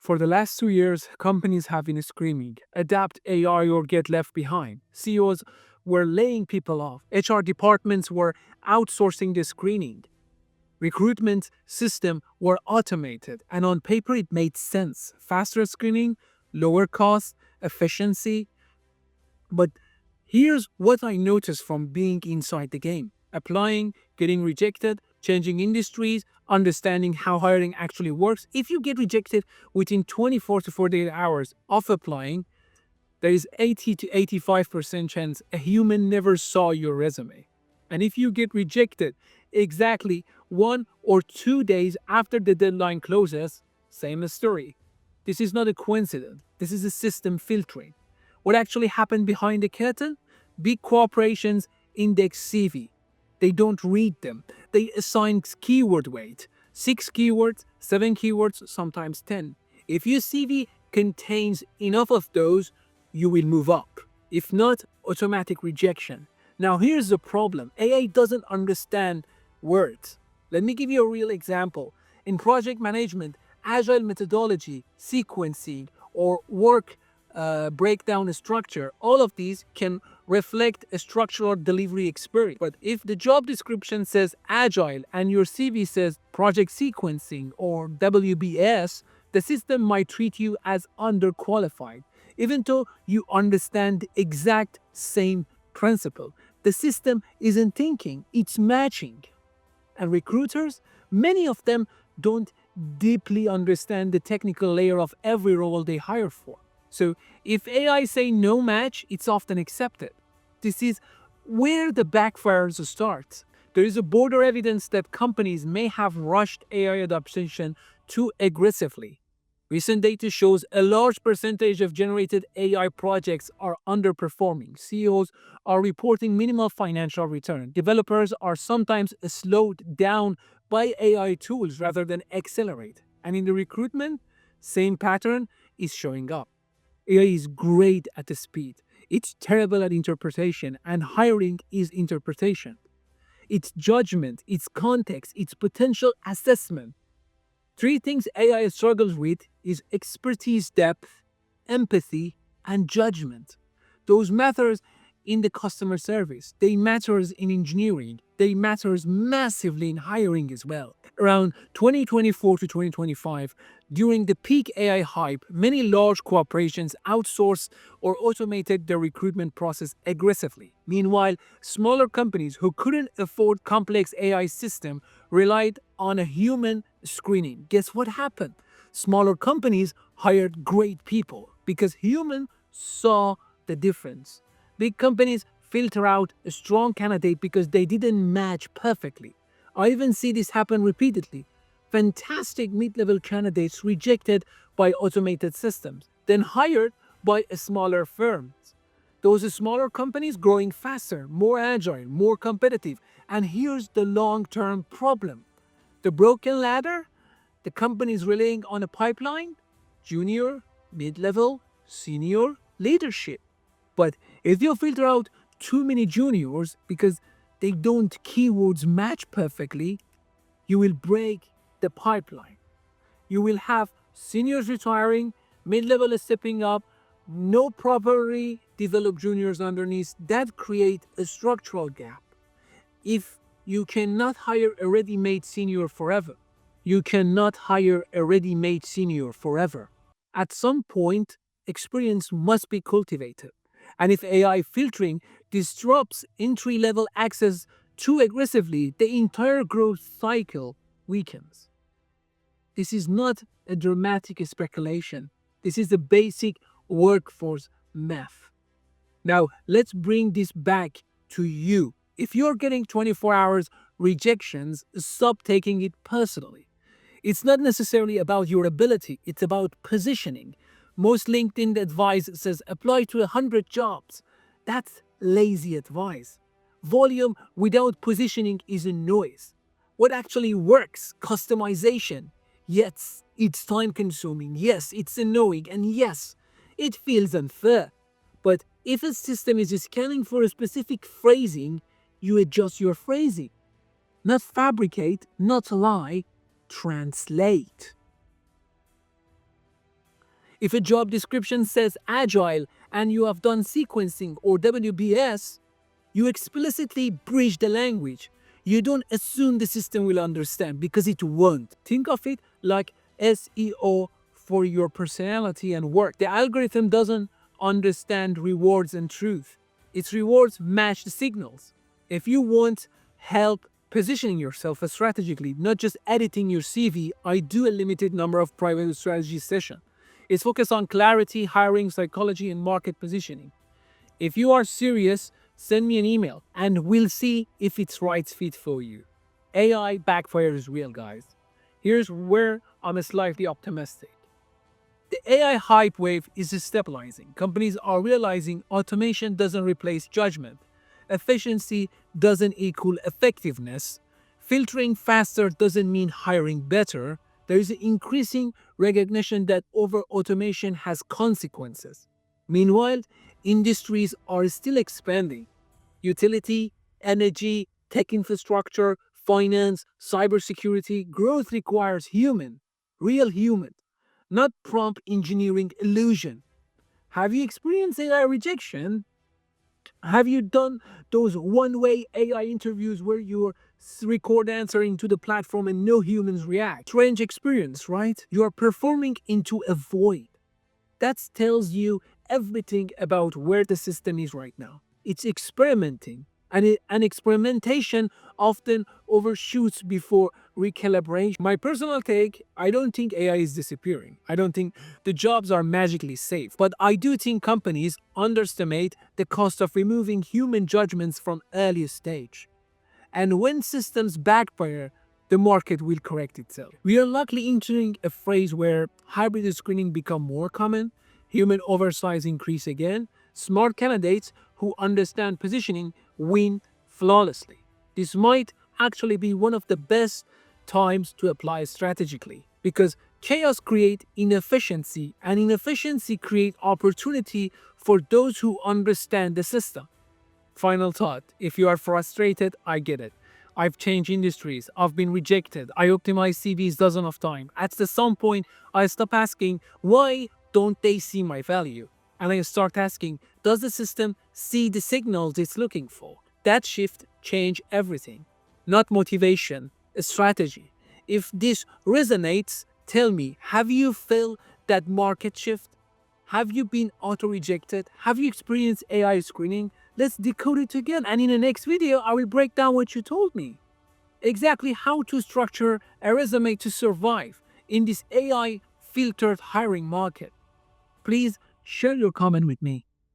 For the last 2 years, companies have been screaming, adapt AI or get left behind. CEOs were laying people off. HR departments were outsourcing the screening. Recruitment system were automated, and on paper it made sense. Faster screening, lower cost, efficiency. But here's what I noticed from being inside the game: applying, getting rejected, changing industries, understanding how hiring actually works. If you get rejected within 24 to 48 hours of applying, there is 80 to 85% chance a human never saw your resume. And if you get rejected exactly 1 or 2 days after the deadline closes, same story. This is not a coincidence. This is a system filtering. What actually happened behind the curtain? Big corporations index CV. They don't read them. They assign keyword weight. 6 keywords, 7 keywords, sometimes 10. If your CV contains enough of those, you will move up. If not, automatic rejection. Now here's the problem. AI doesn't understand words. Let me give you a real example. In project management, agile methodology, sequencing, or work breakdown structure, all of these can reflect a structural delivery experience. But if the job description says agile and your CV says project sequencing or WBS, the system might treat you as underqualified, even though you understand the exact same principle. The system isn't thinking, it's matching. And recruiters, many of them don't deeply understand the technical layer of every role they hire for. So if AI say no match, it's often accepted. This is where the backfires start. There is a broader evidence that companies may have rushed AI adoption too aggressively. Recent data shows a large percentage of generated AI projects are underperforming. CEOs are reporting minimal financial return. Developers are sometimes slowed down by AI tools rather than accelerate. And in the recruitment, same pattern is showing up. AI is great at the speed. It's terrible at interpretation, and hiring is interpretation. It's judgment, it's context, it's potential assessment. Three things AI struggles with is expertise depth, empathy, and judgment. Those matters in the customer service. They matters in engineering. They matters massively in hiring as well. Around 2024 to 2025, during the peak AI hype, many large corporations outsourced or automated their recruitment process aggressively. Meanwhile, smaller companies who couldn't afford complex AI system relied on a human screening. Guess what happened? Smaller companies hired great people because humans saw the difference. Big companies filter out a strong candidate because they didn't match perfectly. I even see this happen repeatedly. Fantastic mid-level candidates rejected by automated systems, then hired by a smaller firms. Those smaller companies growing faster, more agile, more competitive. And here's the long-term problem. The broken ladder, the companies relying on a pipeline, junior, mid-level, senior, leadership. But if you filter out too many juniors because they don't keywords match perfectly, you will break the pipeline. You will have seniors retiring, mid-level stepping up, no properly developed juniors underneath. That create a structural gap. If you cannot hire a ready-made senior forever, you cannot hire a ready-made senior forever. At some point, experience must be cultivated. And if AI filtering disrupts entry-level access too aggressively, the entire growth cycle weakens. This is not a dramatic speculation. This is the basic workforce math. Now, let's bring this back to you. If you're getting 24 hours rejections, stop taking it personally. It's not necessarily about your ability, it's about positioning. Most LinkedIn advice says apply to 100 jobs. That's lazy advice. Volume without positioning is a noise. What actually works? Customization. Yes, it's time consuming. Yes, it's annoying. And yes, it feels unfair. But if a system is scanning for a specific phrasing, you adjust your phrasing. Not fabricate, not lie, translate. If a job description says agile and you have done sequencing or WBS, you explicitly bridge the language. You don't assume the system will understand because it won't. Think of it like SEO for your personality and work. The algorithm doesn't understand rewards and truth. Its rewards match the signals. If you want help positioning yourself strategically, not just editing your CV, I do a limited number of private strategy sessions. It's focused on clarity, hiring, psychology, and market positioning. If you are serious, send me an email and we'll see if it's right fit for you. AI backfire is real, guys. Here's where I'm slightly optimistic. The AI hype wave is stabilizing. Companies are realizing automation doesn't replace judgment. Efficiency doesn't equal effectiveness. Filtering faster doesn't mean hiring better. There is an increasing recognition that over automation has consequences. Meanwhile, industries are still expanding. Utility, energy, tech infrastructure, finance, cybersecurity, growth requires real human, not prompt engineering illusion. Have you experienced AI rejection? Have you done those one-way AI interviews where you record answering to the platform and no humans react? Strange experience, right? You are performing into a void. That tells you everything about where the system is right now. It's experimenting, and experimentation often overshoots before recalibration. My personal take, I don't think AI is disappearing. I don't think the jobs are magically safe, but I do think companies underestimate the cost of removing human judgments from early stage. And when systems backfire, the market will correct itself. We are likely entering a phase where hybrid screening become more common, human oversight increase again, smart candidates who understand positioning win flawlessly. This might actually be one of the best times to apply strategically because chaos creates inefficiency and inefficiency creates opportunity for those who understand the system. Final thought, if you are frustrated, I get it. I've changed industries, I've been rejected, I optimize CVs dozen of times. At some point, I stop asking, why don't they see my value? And I start asking, does the system see the signals it's looking for? That shift changed everything. Not motivation, a strategy. If this resonates, tell me, have you felt that market shift? Have you been auto-rejected? Have you experienced AI screening? Let's decode it together. And in the next video, I will break down what you told me. Exactly how to structure a resume to survive in this AI filtered hiring market. Please share your comment with me.